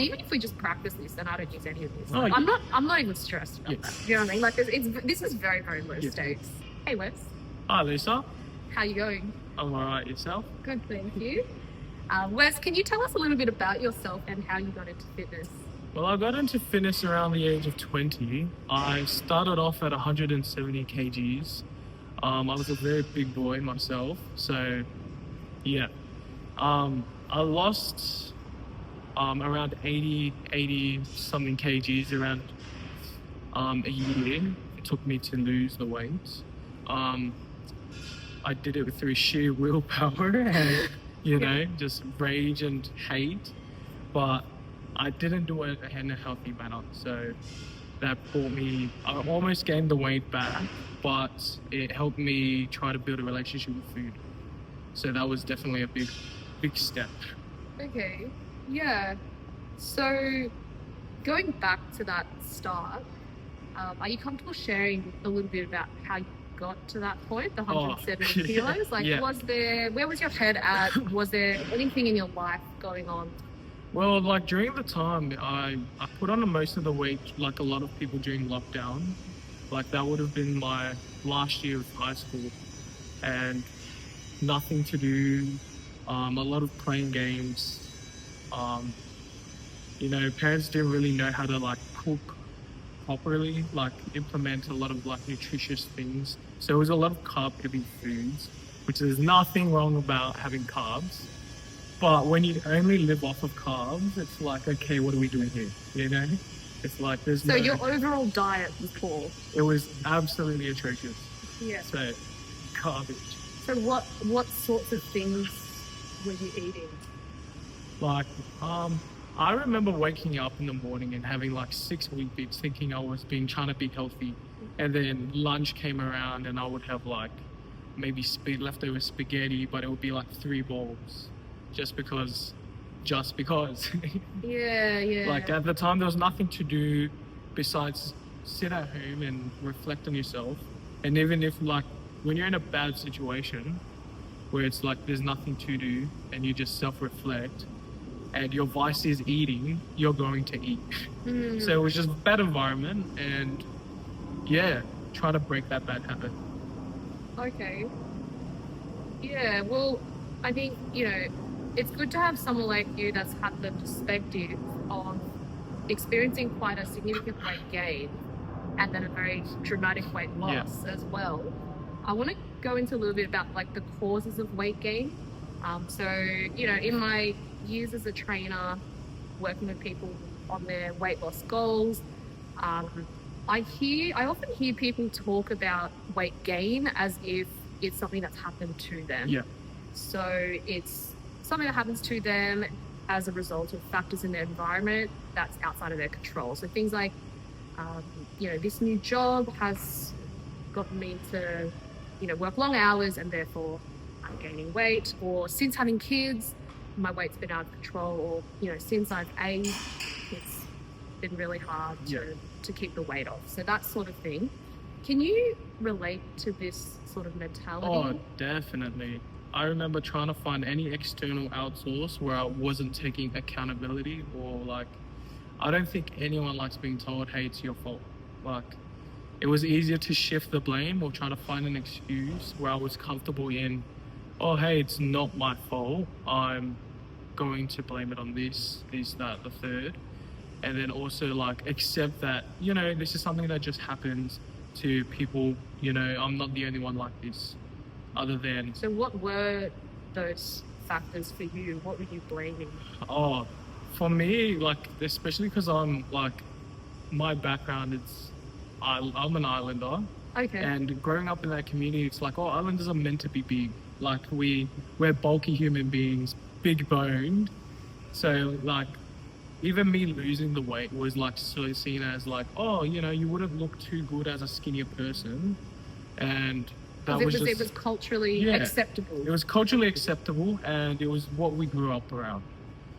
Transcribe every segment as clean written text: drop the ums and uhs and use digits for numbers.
even if we just practice this, then I don't use any of this. Oh, I'm not even stressed about that. You know what I mean? Like, this is very, very low stakes. Hey, Wes. Hi, Lisa. How you going? I'm alright, yourself? Good, thank you. Wes, can you tell us a little bit about yourself and how you got into fitness? Well, I got into fitness around the age of 20. I started off at 170 kgs. I was a very big boy myself, so yeah. I lost around 80 something kgs around a year. It took me to lose the weight. I did it through sheer willpower and, just rage and hate. But I didn't do it in a healthy manner. So that brought me, I almost gained the weight back, but it helped me try to build a relationship with food. So that was definitely a big step. Okay, yeah. So going back to that start, are you comfortable sharing a little bit about how you got to that point, the 170 kilos? Like, where was your head at? Was there anything in your life going on? Well, like during the time, I put on most of the weight, like a lot of people during lockdown. Like that would have been my last year of high school, and nothing to do, a lot of playing games. Parents didn't really know how to like cook properly, like implement a lot of like nutritious things. So it was a lot of carb heavy foods, which there's nothing wrong about having carbs. But when you only live off of carbs, it's like, okay, what are we doing here? It's like there's So your overall diet was poor? It was absolutely atrocious. Yeah. So garbage. So what sorts of things were you eating? Like, I remember waking up in the morning and having like 6 Weet-Bix thinking I was trying to be healthy. And then lunch came around and I would have like maybe leftover spaghetti, but it would be like 3 bowls just because. Yeah. Like at the time there was nothing to do besides sit at home and reflect on yourself. And even if like when you're in a bad situation where it's like there's nothing to do and you just self-reflect and your vice is eating, you're going to eat. So it was just a bad environment and try to break that bad habit. Okay. Yeah, well, I think, it's good to have someone like you that's had the perspective of experiencing quite a significant weight gain and then a very dramatic weight loss as well. I want to go into a little bit about like the causes of weight gain. In my years as a trainer, working with people on their weight loss goals, I often hear people talk about weight gain as if it's something that's happened to them. Yeah. So it's something that happens to them as a result of factors in their environment that's outside of their control. So things like, this new job has gotten me to, work long hours and therefore I'm gaining weight, or since having kids, my weight's been out of control, or, since I've aged, it's been really hard to keep the weight off. So that sort of thing. Can you relate to this sort of mentality? Oh, definitely. I remember trying to find any external outsource where I wasn't taking accountability, or like, I don't think anyone likes being told, hey, it's your fault. Like, it was easier to shift the blame or try to find an excuse where I was comfortable in, oh, hey, it's not my fault. I'm going to blame it on this, that, the third. And then also like accept that, this is something that just happens to people. I'm not the only one like this. So what were those factors for you? What were you blaming? Oh, for me, like, especially because I'm like, my background I'm an islander. Okay. And growing up in that community, it's like, islanders are meant to be big. Like we're bulky human beings, big boned. So like, even me losing the weight was like so seen as like, you wouldn't look too good as a skinnier person. And it was culturally acceptable. It was culturally acceptable, and it was what we grew up around.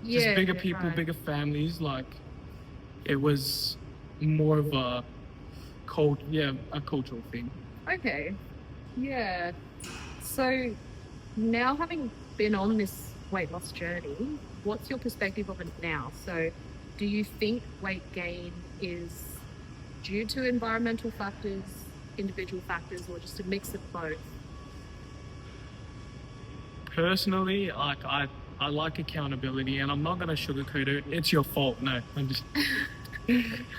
Just bigger people, bigger families. Like, it was more of a cultural thing. Okay, yeah. So now, having been on this weight loss journey, what's your perspective of it now? So do you think weight gain is due to environmental factors, individual factors, or just a mix of both? Personally, like I like accountability, and I'm not gonna sugarcoat it. It's your fault. No, I'm just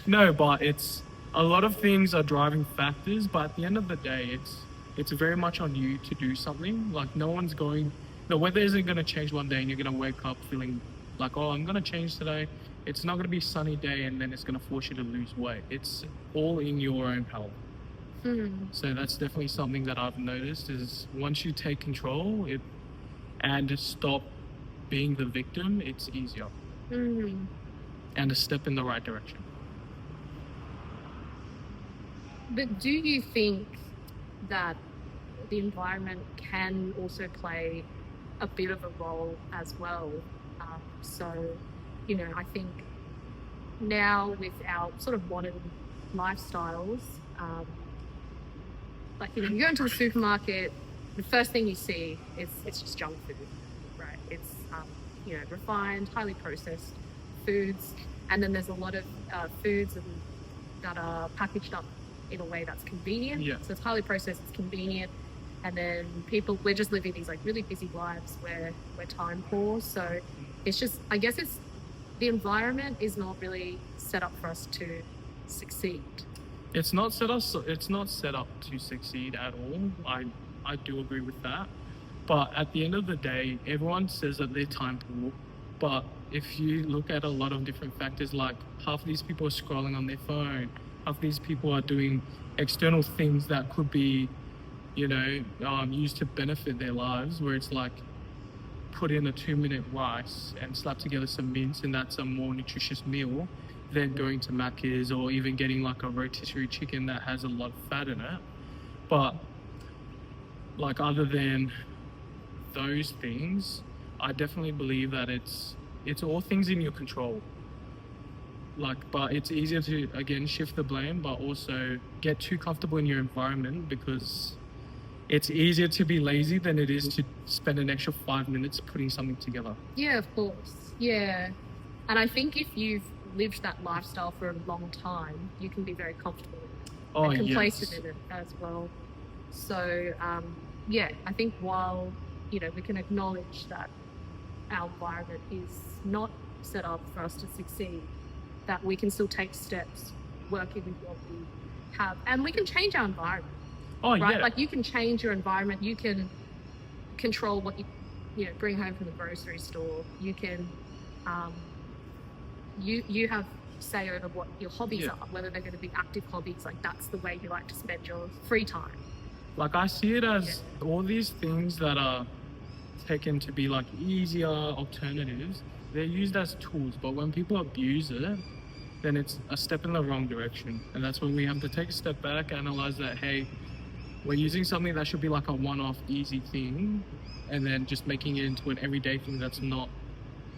no, but it's a lot of things are driving factors. But at the end of the day, it's very much on you to do something. Like no one's going. The weather isn't gonna change one day, and you're gonna wake up feeling like, oh, I'm gonna change today. It's not gonna be a sunny day, and then it's gonna force you to lose weight. It's all in your own power. So that's definitely something that I've noticed is once you take control and stop being the victim, it's easier and a step in the right direction. But do you think that the environment can also play a bit of a role as well? So, I think now with our sort of modern lifestyles, like, you go into the supermarket, the first thing you see is it's just junk food, right? It's, refined, highly processed foods. And then there's a lot of foods that are packaged up in a way that's convenient. Yeah. So it's highly processed, it's convenient. And then we're just living these like really busy lives where we're time poor. So it's just, I guess the environment is not really set up for us to succeed. It's not set up to succeed at all. I do agree with that. But at the end of the day, everyone says that they're time poor. But if you look at a lot of different factors, like half of these people are scrolling on their phone, half of these people are doing external things that could be, used to benefit their lives, where it's like put in a 2-minute rice and slap together some mince, and that's a more nutritious meal than going to Macca's or even getting like a rotisserie chicken that has a lot of fat in it. But like other than those things, I definitely believe that it's all things in your control. But it's easier to again shift the blame, but also get too comfortable in your environment, because it's easier to be lazy than it is to spend an extra 5 minutes putting something together. Yeah, of course. Yeah. And I think if you've lived that lifestyle for a long time, you can be very comfortable and complacent in it as well. So, I think while, we can acknowledge that our environment is not set up for us to succeed, that we can still take steps working with what we have. And we can change our environment. Right? Yeah. Like you can change your environment. You can control what you bring home from the grocery store. You can, you have say over what your hobbies are, whether they're going to be active hobbies. Like that's the way you like to spend your free time. Like I see it as all these things that are taken to be like easier alternatives, they're used as tools. But when people abuse it, then it's a step in the wrong direction. And that's when we have to take a step back, analyze that, hey, we're using something that should be like a one-off easy thing, and then just making it into an everyday thing that's not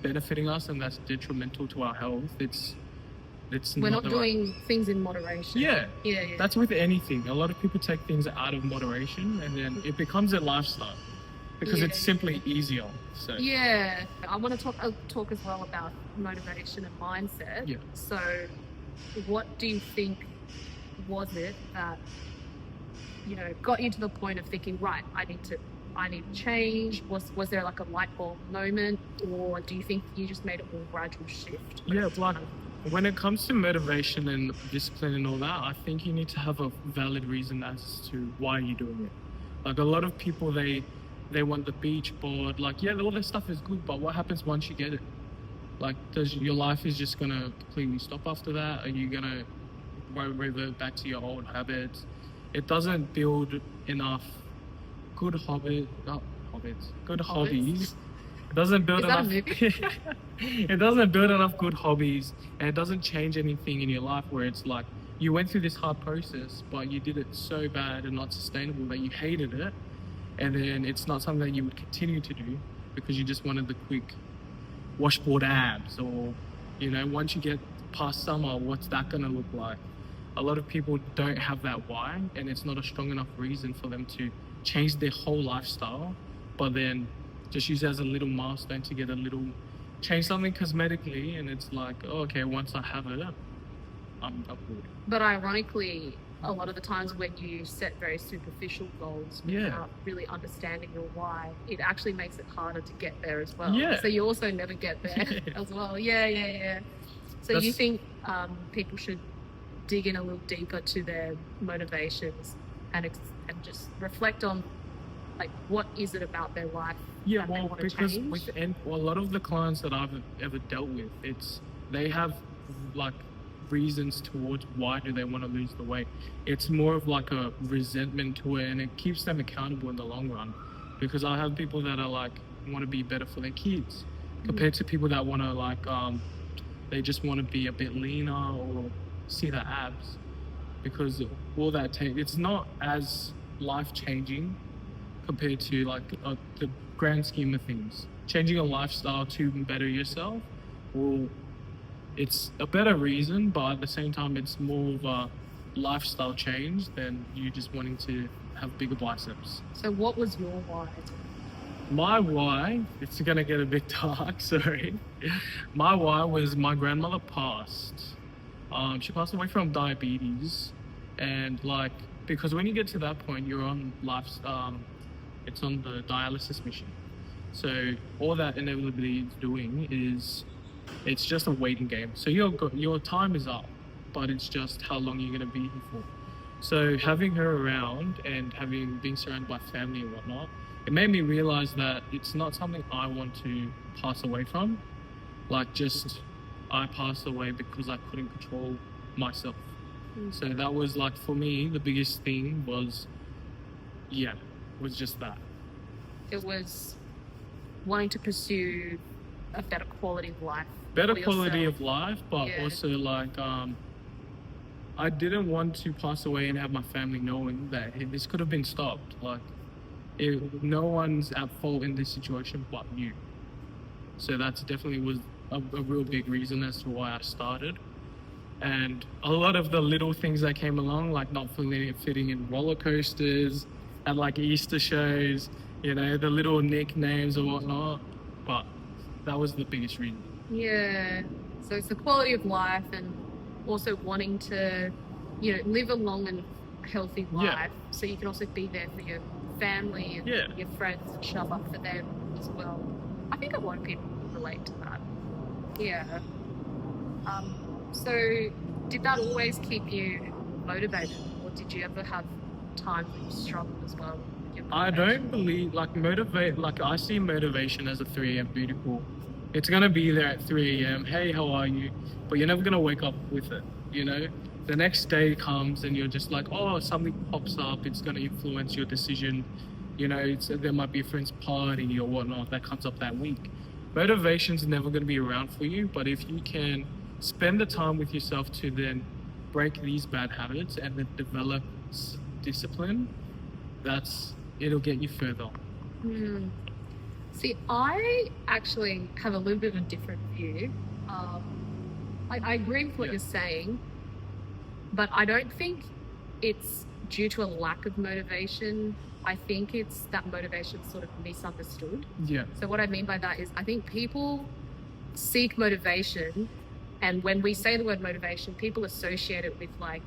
benefiting us and that's detrimental to our health. We're not doing things in moderation. Yeah. Yeah. That's with anything. A lot of people take things out of moderation, and then it becomes a lifestyle because it's simply easier. So yeah, I want to talk as well about motivation and mindset. Yeah. So, what do you think was it that got you to the point of thinking, right, I need to change? Was there like a light bulb moment, or do you think you just made a more gradual shift? Yeah, like when it comes to motivation and discipline and all that, I think you need to have a valid reason as to why you're doing it. Like a lot of people, they want the beach board. Like, yeah, all that stuff is good, but what happens once you get it? Like, your life is just gonna completely stop after that? Are you gonna revert back to your old habits? It doesn't build enough good hobbies. It doesn't build enough. It doesn't build enough good hobbies, and it doesn't change anything in your life. Where it's like you went through this hard process, but you did it so bad and not sustainable that you hated it, and then it's not something that you would continue to do because you just wanted the quick washboard abs, or once you get past summer, what's that gonna look like? A lot of people don't have that why, and it's not a strong enough reason for them to change their whole lifestyle, but then just use it as a little milestone to get a little change something cosmetically, and it's like, oh, okay, once I have it, I'm good. But ironically, a lot of the times when you set very superficial goals without really understanding your why, it actually makes it harder to get there as well. Yeah. So you also never get there as well. Yeah. So you think people should dig in a little deeper to their motivations and just reflect on, like, what is it about their life Yeah, that they well, want to because change? a lot of the clients that I've ever dealt with, they have like reasons towards why do they want to lose the weight. It's more of like a resentment to it, and it keeps them accountable in the long run. Because I have people that are like want to be better for their kids, compared to people that want to like they just want to be a bit leaner or see the abs. Because all that it's not as life changing compared to like the grand scheme of things. Changing a lifestyle to better yourself, well, it's a better reason, but at the same time, it's more of a lifestyle change than you just wanting to have bigger biceps. So what was your why? My why, it's gonna get a bit dark, sorry. My why was my grandmother passed. She passed away from diabetes, and like, because when you get to that point, you're on it's on the dialysis machine. So all that inevitably is doing is, it's just a waiting game. So your time is up, but it's just how long you're gonna be here for. So having her around and being surrounded by family and whatnot, it made me realize that it's not something I want to pass away from. Like, just I passed away because I couldn't control myself. So that was like, for me, the biggest thing was just that. It was wanting to pursue a better quality of life. Better for quality yourself. of life, but also like I didn't want to pass away and have my family knowing that this could have been stopped. Like, no one's at fault in this situation but you. So that's definitely was a real big reason as to why I started. And a lot of the little things that came along, like not fitting in roller coasters at like Easter shows, the little nicknames or whatnot. But that was the biggest reason. Yeah. So it's the quality of life, and also wanting to, live a long and healthy life. So you can also be there for your family and your friends and show up for them as well. I think a lot of people relate to that. Yeah. So did that always keep you motivated, or did you ever have times when you struggled as well with your I motivation? don't believe I see motivation as a 3 a.m. booty call. It's gonna be there at 3 a.m. Hey, how are you? But you're never gonna wake up with it. The next day comes and you're just like, oh, something pops up. It's gonna influence your decision. There might be a friend's party or whatnot that comes up that week. Motivation's never gonna be around for you. But if you can spend the time with yourself to then break these bad habits and then develop discipline, it'll get you further. See, I actually have a little bit of a different view. I agree with what you're saying, but I don't think it's due to a lack of motivation. I think it's that motivation sort of misunderstood. Yeah. So what I mean by that is, I think people seek motivation, and when we say the word motivation, people associate it with like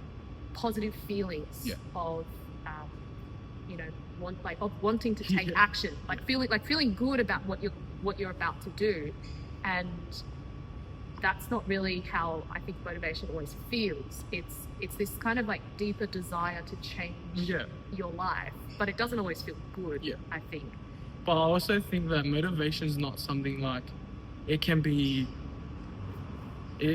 positive feelings of of wanting to take action, like feeling good about what you're about to do. And that's not really how I think motivation always feels. It's this kind of like deeper desire to change your life, but it doesn't always feel good, I think. But I also think that motivation is not something like, it can be,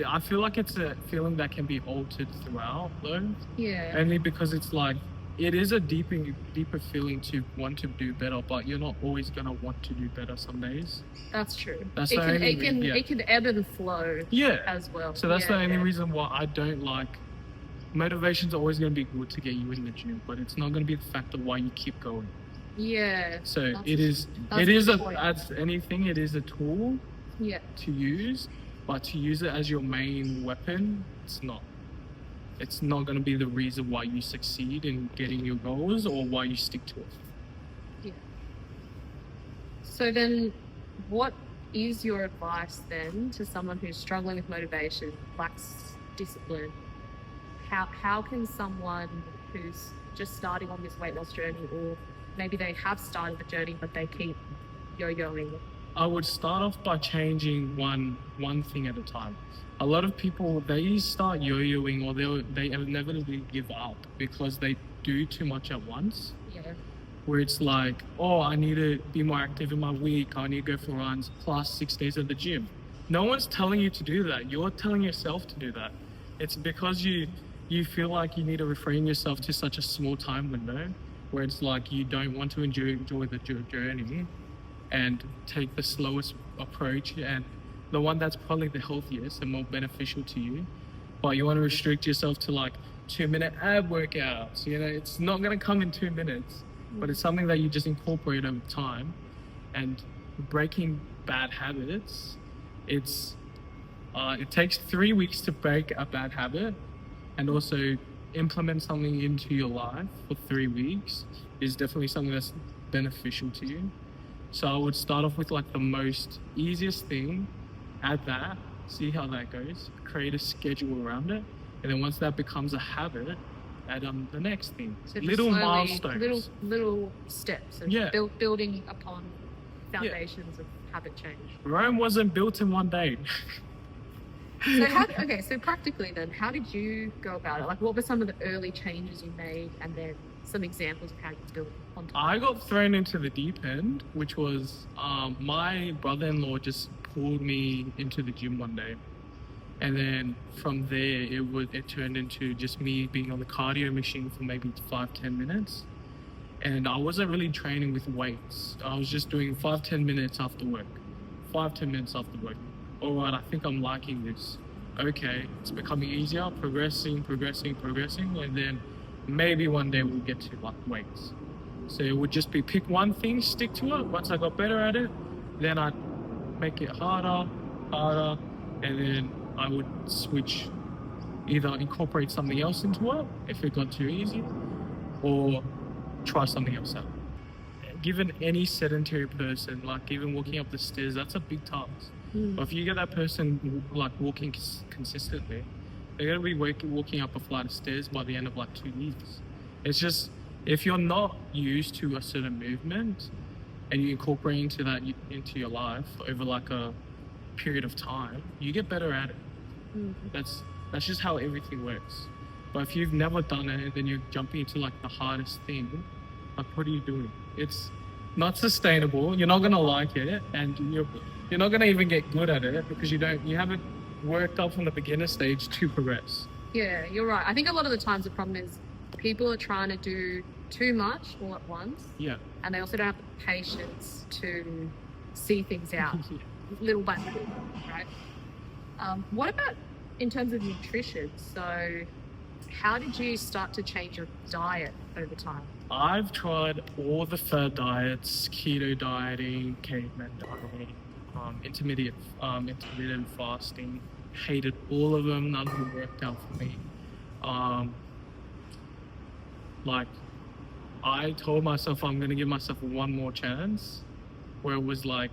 I feel like it's a feeling that can be altered throughout though. Yeah. Only because it's like, it is a deeper feeling to want to do better, but you're not always gonna want to do better some days. That's true. It can ebb and flow as well. So that's the only reason why I don't like, motivation's always gonna be good to get you in the gym, but it's not gonna be the factor why you keep going. Yeah. So as anything, it is a tool to use, but to use it as your main weapon, it's not. It's not going to be the reason why you succeed in getting your goals or why you stick to it. Yeah. So then what is your advice then to someone who's struggling with motivation, lacks discipline? How can someone who's just starting on this weight loss journey, or maybe they have started the journey but they keep yo-yoing? I would start off by changing one thing at a time. A lot of people, they start yo-yoing, or they inevitably give up because they do too much at once. Yeah. Where it's like, oh, I need to be more active in my week. I need to go for runs plus 6 days at the gym. No one's telling you to do that. You're telling yourself to do that. It's because you feel like you need to refrain yourself to such a small time window, where it's like you don't want to enjoy the journey and take the slowest approach and the one that's probably the healthiest and more beneficial to you. But you want to restrict yourself to like 2-minute ab workouts. You know, it's not going to come in 2 minutes, but it's something that you just incorporate over time. And breaking bad habits, it takes 3 weeks to break a bad habit, and also implement something into your life for 3 weeks is definitely something that's beneficial to you. So I would start off with like the most easiest thing, add that, see how that goes, create a schedule around it, and then once that becomes a habit, add on the next thing. So Little slowly, milestones. little steps, and Yeah. building upon foundations of habit change. Rome wasn't built in one day. So so practically then, how did you go about it? Like, what were some of the early changes you made, and then some examples of how you built on top? I got thrown into the deep end, which was my brother-in-law just pulled me into the gym one day, and then from there it turned into just me being on the cardio machine for maybe 5-10 minutes, and I wasn't really training with weights. I was just doing 5-10 minutes after work. 5-10 minutes after work. All right, I think I'm liking this. Okay, it's becoming easier, progressing, and then maybe one day we'll get to like weights. So it would just be pick one thing, stick to it. Once I got better at it, then I'd make it harder, and then I would switch, either incorporate something else into it if it got too easy, or try something else out. Given any sedentary person, like even walking up the stairs, that's a big task. But if you get that person like walking consistently, they're going to be walking up a flight of stairs by the end of like 2 weeks. It's just, if you're not used to a certain movement and you incorporate into your life over like a period of time, you get better at it. That's just how everything works. But if you've never done it and then you're jumping into like the hardest thing, like what are you doing? It's not sustainable. You're not going to like it, and you're not going to even get good at it because you haven't worked up from the beginner stage to progress. Yeah, you're right. I think a lot of the times the problem is people are trying to do too much all at once. Yeah. And they also don't have the patience to see things out little by little, right? What about in terms of nutrition? So how did you start to change your diet over time? I've tried all the fad diets, keto dieting, caveman dieting, intermittent fasting. Hated all of them. None of them worked out for me. Like, I told myself I'm going to give myself one more chance, where it was like,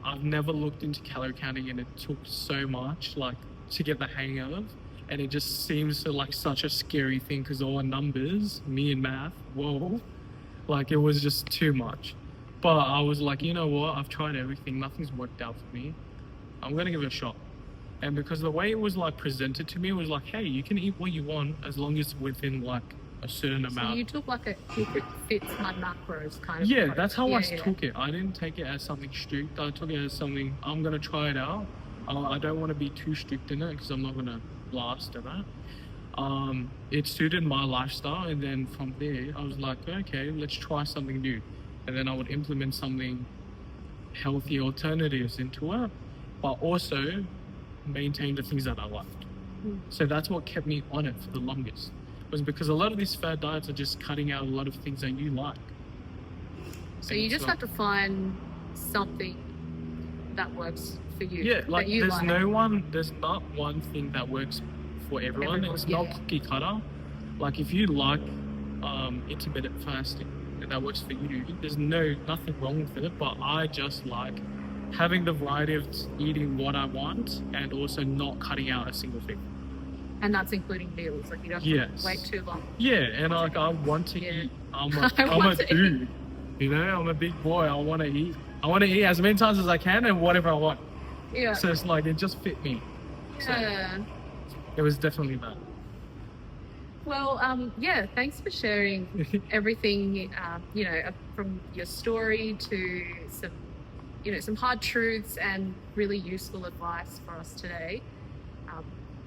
I've never looked into calorie counting, and it took so much like to get the hang of, and it just seems like such a scary thing because all the numbers, me and math, whoa, like it was just too much. But I was like, you know what? I've tried everything. Nothing's worked out for me. I'm going to give it a shot. And because the way it was like presented to me was like, hey, you can eat what you want as long as it's within like a certain amount. So you took like a keep it fits my macros kind of Yeah, approach. that's how I took it. I didn't take it as something strict. I took it as something, I'm going to try it out. I don't want to be too strict in it because I'm not going to last at that. It suited my lifestyle, and then from there I was like, okay, let's try something new. And then I would implement something healthy alternatives into it, but also maintain the things that I liked. So that's what kept me on it for the longest, was because a lot of these fad diets are just cutting out a lot of things that you like. So you just have to find something that works for you. Yeah, like there's like. not one thing that works for everyone. It's Yeah. not cookie cutter. Like if you like intermittent fasting and that works for you, there's nothing wrong with it. But I just like having the variety of eating what I want and also not cutting out a single thing. And that's including meals. Like you don't have to wait too long. Yeah, and like I want to Yeah. eat. I'm I a want to dude. You know, I'm a big boy. I want to eat. I want to eat as many times as I can and whatever I want. Yeah. So it's like it just fit me. Yeah. So it was definitely that. Well, yeah, thanks for sharing everything, from your story to some hard truths and really useful advice for us today.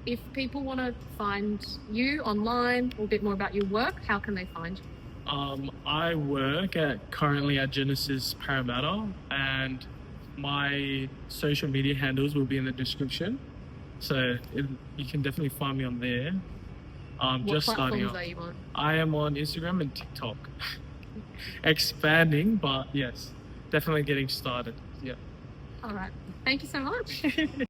If people want to find you online or a bit more about your work, how can they find you? I work currently at Genesis Parramatta, and my social media handles will be in the description. So you can definitely find me on there. What Just starting platforms off. are you on? I am on Instagram and TikTok. Expanding, but yes, definitely getting started. Yeah. All right. Thank you so much.